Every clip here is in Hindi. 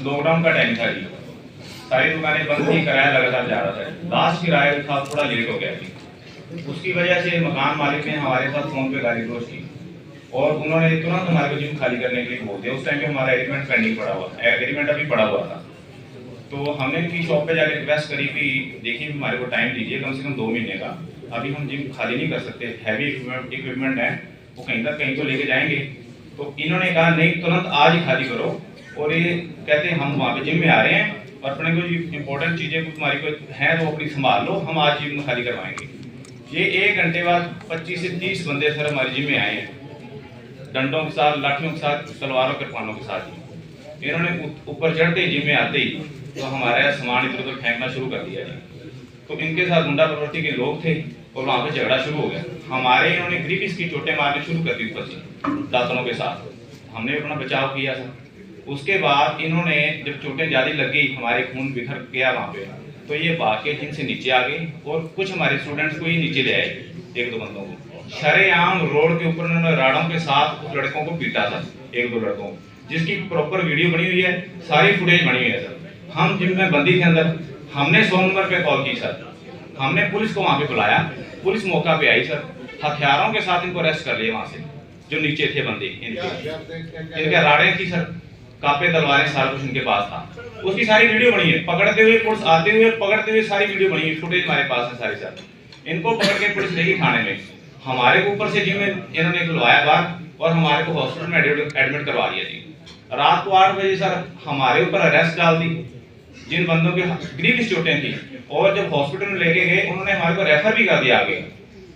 लॉकडाउन का टाइम था जी, सारी दुकानें बंद थी, किराया लगातार जा रहा था। लास्ट किराया था थोड़ा लेट हो गया जी, उसकी वजह से मकान मालिक ने हमारे साथ फोन पे गाली गलौज की और उन्होंने तुरंत हमारे को जिम खाली करने के लिए बोल दिया। उस टाइम पे हमारा एग्रीमेंट पेंडिंग पड़ा हुआ था, एग्रीमेंट अभी पड़ा हुआ था। तो हमने उनकी शॉप पे जाकर रिक्वेस्ट करी कि देखिए हमारे को टाइम दीजिए कम से कम 2 महीने का, अभी हम जिम खाली नहीं कर सकते, हैवी इक्विपमेंट है, वो कहीं तक कहीं तो लेके जाएंगे। तो इन्होंने कहा नहीं तुरंत आज ही खाली करो, और ये कहते हैं हम वहाँ पे जिम में आ रहे हैं और अपने को इंपॉर्टेंट चीज़ें कुछ हमारी को हैं तो अपनी संभाल लो, हम आज जिम खाली करवाएंगे। ये 1 घंटे बाद 25 से 30 बंदे सर हमारे जिम में आए हैं, डंडों के साथ, लाठियों के साथ, तलवारों कृपानों के साथ। इन्होंने ऊपर चढ़ते ही जिम में आते ही तो हमारा सामान इधर उधर फेंकना शुरू कर दिया जी। तो इनके साथ गुंडा प्रवृत्ति के लोग थे और वहाँ पे झगड़ा शुरू हो गया। हमारे इन्होंने ग्रीपिस की चोटें मारनी शुरू कर दी ऊपर से दातनों के साथ, हमने अपना बचाव किया था। उसके बाद इन्होंने जब चोटें ज़्यादा लग गई, हमारे खून बिखर गया वहाँ पे, तो ये भाग के जिनसे नीचे आ गए और कुछ हमारे स्टूडेंट्स को ही नीचे ले आए, 1-2 बंदों को शरेआम रोड के ऊपर उन्होंने राड़ों के साथ लड़कों को पीटा था, 1-2 लड़कों, जिसकी प्रॉपर वीडियो बनी हुई है, सारी फुटेज बनी हुई है सर। हम जिम में बंदी थे अंदर, हमने 100 नंबर पे कॉल की सर, हमने पुलिस को वहाँ पे बुलाया, पुलिस मौका पे आई सर, हथियारों के साथ इनको अरेस्ट कर लिया वहाँ से, जो नीचे थे बंदे इनके राड़े थी सर, कापे तलवारें सारा कुछ इनके पास था। उसकी सारी वीडियो बनी है, पकड़ते हुए पुलिस आते हुए पकड़ते हुए सारी वीडियो बनी है, फुटेज हमारे पास है सारी सर। इनको पकड़ के पुलिस लेगी थाने में, हमारे को ऊपर से जिम में इन्होंने खुलवाया बाहर और हमारे को हॉस्पिटल में एडमिट करवा दिया जी। रात को 8 बजे सर हमारे ऊपर अरेस्ट डाल दी, जिन बंदों की गंभीर चोटें थी, और जब हॉस्पिटल में लेके गए उन्होंने हमारे को रेफर भी कर दिया आगे,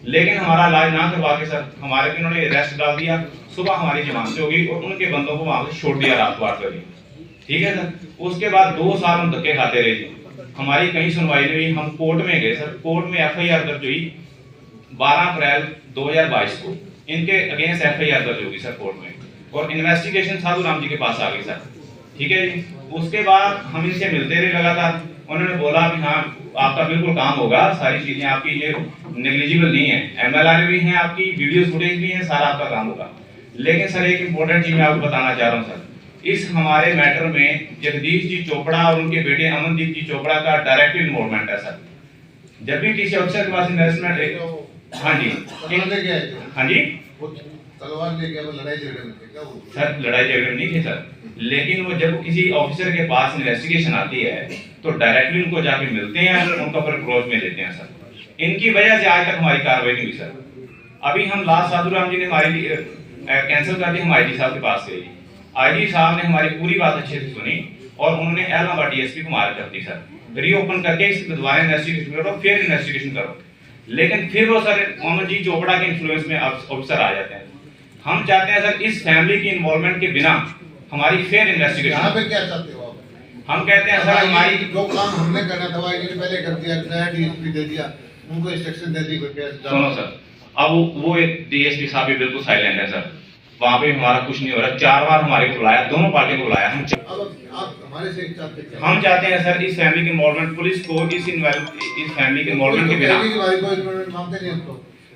लेकिन हमारा इलाज ना करवा के सर हमारे को इन्होंने अरेस्ट डाल दिया। सुबह हमारी जमानत हो गई और उनके बंदों को वहां से छोड़ दिया रात को 8 बजे, ठीक है सर। उसके बाद 2 साल हम धक्के खाते रहे जी, हमारी कहीं सुनवाई नहीं हुई। हम कोर्ट में गए सर, कोर्ट में FIR दर्ज हुई 12 अप्रैल 2022 को, इनके अगेंस्ट FIR दर्ज होगी सर कोर्ट में, और इन्वेस्टिगेशन साधु राम जी के पास आ गई सर, ठीक है जी। उसके बाद हम इनसे मिलते रहे लगातार, उन्होंने बोला कि हाँ आपका बिल्कुल काम होगा, सारी चीजें आपकी ये नेग्लिजिबल नहीं है, MLR भी हैं आपकी, वीडियो फुटेज भी है, सारा आपका काम होगा। लेकिन सर एक इंपॉर्टेंट चीज मैं आपको बताना चाह रहा हूँ सर, इस हमारे मैटर में जगदीश जी चोपड़ा और उनके बेटे अमनदीप जी चोपड़ा का डायरेक्ट इन्वॉल्वमेंट है सर। जब भी किसी अफसर के पास इन्वेस्टमेंट है, हाँ जी हाँ जी तलवार लेके लड़ाई झगड़े में थे क्या वो? सर लड़ाई झगड़े में नहीं थे सर, लेकिन वो जब किसी ऑफिसर के पास इन्वेस्टिगेशन आती है तो डायरेक्टली उनको जाके मिलते हैं, उनका पर क्लोज में लेते हैं सर। इनकी वजह से आज तक हमारी कार्रवाई नहीं हुई सर। अभी हम लास्ट साधु राम जी ने हमारी कैंसिल कर दी, हम IG साहब के पास गए, IG साहब ने हमारी पूरी बात अच्छे से सुनी और उन्होंने इलाहाबाद DSP को मार कर दी सर, रीओपन करके इस दोबारा इन्वेस्टिगेशन करो, फिर इन्वेस्टिगेशन करो। लेकिन फिर वो सर अमन जी चोपड़ा के इन्फ्लुएंस में ऑफिसर आ जाते हैं। हम चाहते हैं सर इस फैमिली की इन्वॉल्वमेंट के बिना हमारी फेयर इन्वेस्टिगेशन। यहाँ पे क्या चाहते हो आप? हम कहते हैं सर हमारी जो काम हमने करना था वाई ने पहले कर दिया, नया DSP दे दिया, उनको इंस्ट्रक्शन दे दी कोई केस। सुनो सर, अब वो DSP साहब भी बिल्कुल साइलेंट है सर, वहाँ पे हमारा कुछ नहीं हो रहा। 4 बार हमारे को बुलाया, दोनों पार्टी को बुलाया। हम आप हमारे से चाहते हैं? हम चाहते हैं सर इस फैमिली की इन्वॉल्वमेंट, पुलिस को इस फैमिली के इन्वॉल्वमेंट के बिना मानते नहीं उसको,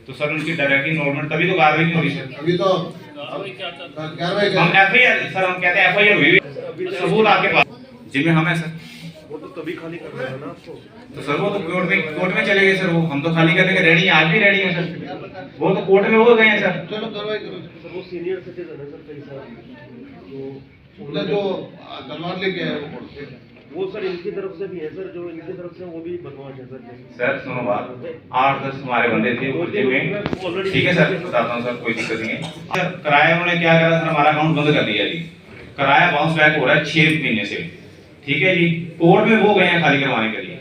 तो सर उनकी डायरेक्ट इन्वॉल्वमेंट तभी तो कार्रवाई नहीं हो रही सर। अभी तो कार्रवाई हम FIR सर, हम कहते हैं FIR हुई, सबूत आपके पास जिम्मे हम है सर। वो तो तभी खाली कर रहे हैं ना आपको, तो सर वो तो कोर्ट में चले गए सर, वो हम तो खाली करने के रेडी हैं, आज भी रेडी हैं सर, वो तो कोर्ट में हो गए हैं सर। चलो कार्रवाई करो सर वो सीनियर सिटीजन है सर कई सारे, तो उनका जो तलवार लेके आए वो कोर्ट से, वो सर इनकी तरफ से भी है सर, जो इनकी तरफ से वो भी बदमाश है सर। सर सुनो बात, 8-10 हमारे बंदे थे वो जिम में, ठीक है सर बताता हूँ सर, कोई दिक्कत नहीं है सर। किराया उन्होंने क्या करा सर, हमारा अकाउंट बंद कर दिया जी, किराया बाउंस बैक हो रहा है 6 महीने से, ठीक है जी। कोर्ट में वो गए हैं खाली करवाने के लिए,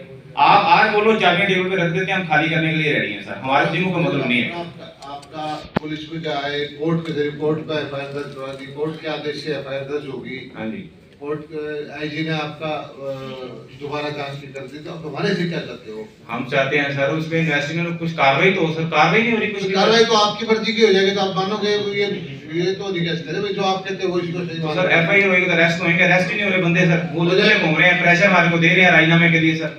आप आज बोलो चाबियां टेबल पे रख देते हैं, हम खाली करने के लिए रेडी हैं सर, हमारे जिम का मतलब नहीं है। आपका पुलिस को क्या है, कोर्ट के जरिए कोर्ट पे FIR दर्ज करवा दी, कोर्ट के आदेश से FIR दर्ज होगी, हाँ जी कोर्ट IG ने आपका दोबारा जांच की कर दी, तो आप हमारे से क्या चाहते हो? हम चाहते हैं सर उसमें इन्वेस्टिगेशन में कुछ कार्रवाई तो हो सर, कार्रवाई नहीं हो रही कुछ कार्रवाई तो आपकी मर्जी की हो जाएगी, तो आप मानोगे ये तो नहीं कह सकते जो आप कहते हो वो इसको सही तो सर FIR होएगी तो अरेस्ट होएंगे, अरेस्ट ही नहीं हो रहे बंदे सर, वो तो घूम रहे हैं, प्रेशर हमारे को दे रहे हैं राजीनामे के लिए सर।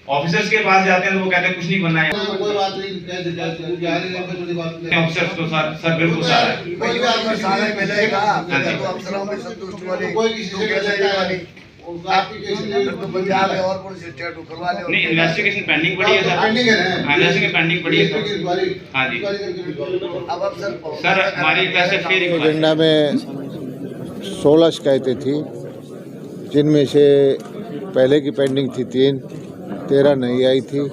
ऑफिसर्स के पास जाते हैं तो वो कहते हैं कुछ नहीं बनना है। कोई बात नहीं, कैसे थोड़ी बात नहीं। ऑफिसर्स तो सर बिल्कुल सारा है। कोई बात नहीं, सारा मिलेगा हाँ जी। तो अफसरों में संतुष्ट वाली कोई किसी से कैसे कहता वाली है आपकी केस फिर तो पंजाब है और पुलिस स्टेट करवा ले। नहीं, इन्वेस्टिगेशन पेंडिंग पड़ी है सर। पेंडिंग है ना? इन्वेस्टिगेशन पेंडिंग पड़ी है सर। हाँ जी अब अफसर सर, हमारी पैसे फिर एजेंडा में 16 शिकायतें थी, जिनमें से पहले की पेंडिंग थी 3, 13 नई आई थी।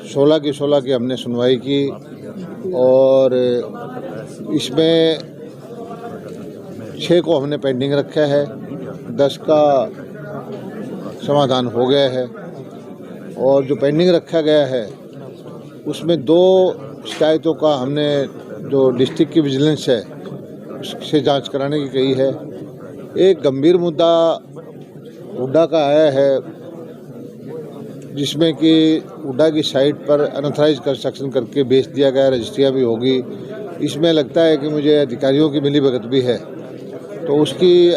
16 की हमने सुनवाई की और इसमें 6 को हमने पेंडिंग रखा है, 10 का समाधान हो गया है। और जो पेंडिंग रखा गया है उसमें 2 शिकायतों का हमने जो डिस्ट्रिक्ट की विजिलेंस है उससे जांच कराने की कही है। एक गंभीर मुद्दा हुड्डा का आया है, जिसमें कि हुड्डा की साइट पर अनऑथराइज कंस्ट्रक्शन करके बेच दिया गया, रजिस्ट्रियाँ भी होगी। इसमें लगता है कि मुझे अधिकारियों की मिलीभगत भी है, तो उसकी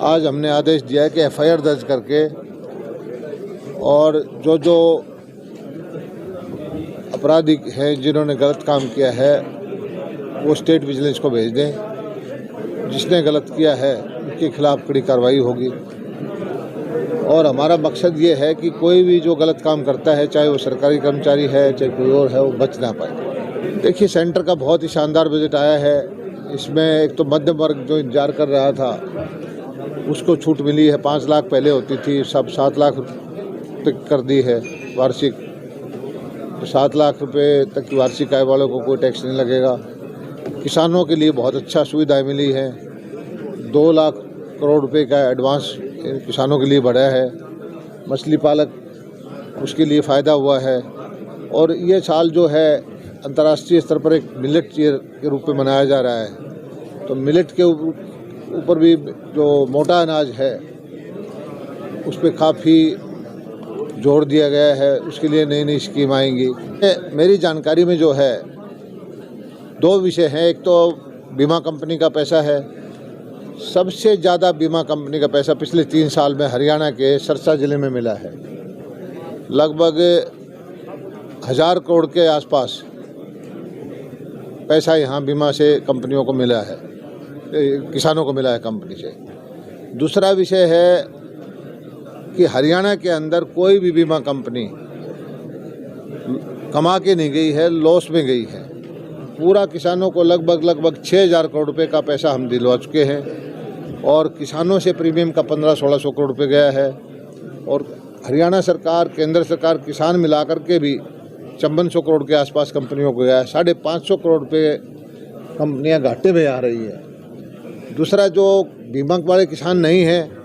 आज हमने आदेश दिया है कि एफआईआर दर्ज करके और जो अपराधी हैं जिन्होंने गलत काम किया है वो स्टेट विजिलेंस को भेज दें। जिसने गलत किया है उसके खिलाफ कड़ी कार्रवाई होगी। और हमारा मकसद ये है कि कोई भी जो गलत काम करता है, चाहे वो सरकारी कर्मचारी है चाहे कोई और है, वो बच ना पाए। देखिए, सेंटर का बहुत ही शानदार बजट आया है। इसमें एक तो मध्यम वर्ग जो इंतजार कर रहा था उसको छूट मिली है। 5 लाख पहले होती थी, सब 7 लाख तक कर दी है वार्षिक। तो 7 लाख रुपए तक की वार्षिक आय वालों को कोई टैक्स नहीं लगेगा। किसानों के लिए बहुत अच्छा सुविधाएं मिली हैं। 2 लाख करोड़ रुपए का एडवांस किसानों के लिए बढ़ा है। मछली पालक उसके लिए फ़ायदा हुआ है। और ये साल जो है अंतर्राष्ट्रीय स्तर पर एक मिलेट ईयर के रूप में मनाया जा रहा है। तो मिलेट के ऊपर भी जो मोटा अनाज है उस पर काफ़ी जोर दिया गया है। उसके लिए नई नई स्कीम आएंगी। मेरी जानकारी में जो है 2 विषय हैं। एक तो बीमा कंपनी का पैसा है। सबसे ज़्यादा बीमा कंपनी का पैसा पिछले 3 साल में हरियाणा के सिरसा जिले में मिला है। लगभग 1000 करोड़ के आसपास पैसा यहाँ बीमा से कंपनियों को मिला है, किसानों को मिला है कंपनी से। दूसरा विषय है कि हरियाणा के अंदर कोई भी बीमा कंपनी कमा के नहीं गई है, लॉस में गई है। पूरा किसानों को लगभग 6000 करोड़ रुपए का पैसा हम दिलवा चुके हैं और किसानों से प्रीमियम का 1500-1600 करोड़ रुपए गया है। और हरियाणा सरकार, केंद्र सरकार, किसान मिलाकर के भी 5400 करोड़ के आसपास कंपनियों को गया है। 550 करोड़ रुपए कंपनियां घाटे में आ रही है। दूसरा, जो बीमा वाले किसान नहीं हैं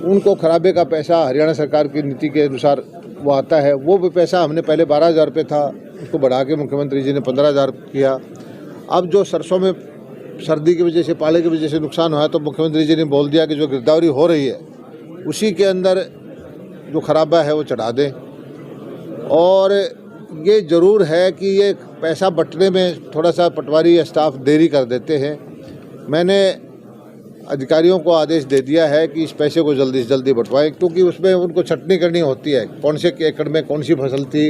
उनको खराबे का पैसा हरियाणा सरकार की नीति के अनुसार वो आता है। वो भी पैसा हमने पहले 12000 रुपये था, उसको बढ़ा के मुख्यमंत्री जी ने 15000 किया। अब जो सरसों में सर्दी की वजह से, पाले की वजह से नुकसान हुआ है, तो मुख्यमंत्री जी ने बोल दिया कि जो गिरदावरी हो रही है उसी के अंदर जो खराबा है वो चढ़ा दें। और ये ज़रूर है कि ये पैसा बंटने में थोड़ा सा पटवारी या स्टाफ देरी कर देते हैं। मैंने अधिकारियों को आदेश दे दिया है कि इस पैसे को जल्दी से जल्दी बंटवाएं, क्योंकि उसमें उनको छटनी करनी होती है। कौन से एकड़ में कौन सी फसल थी,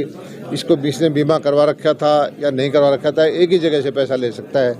इसको किसने बीमा करवा रखा था या नहीं करवा रखा था, एक ही जगह से पैसा ले सकता है।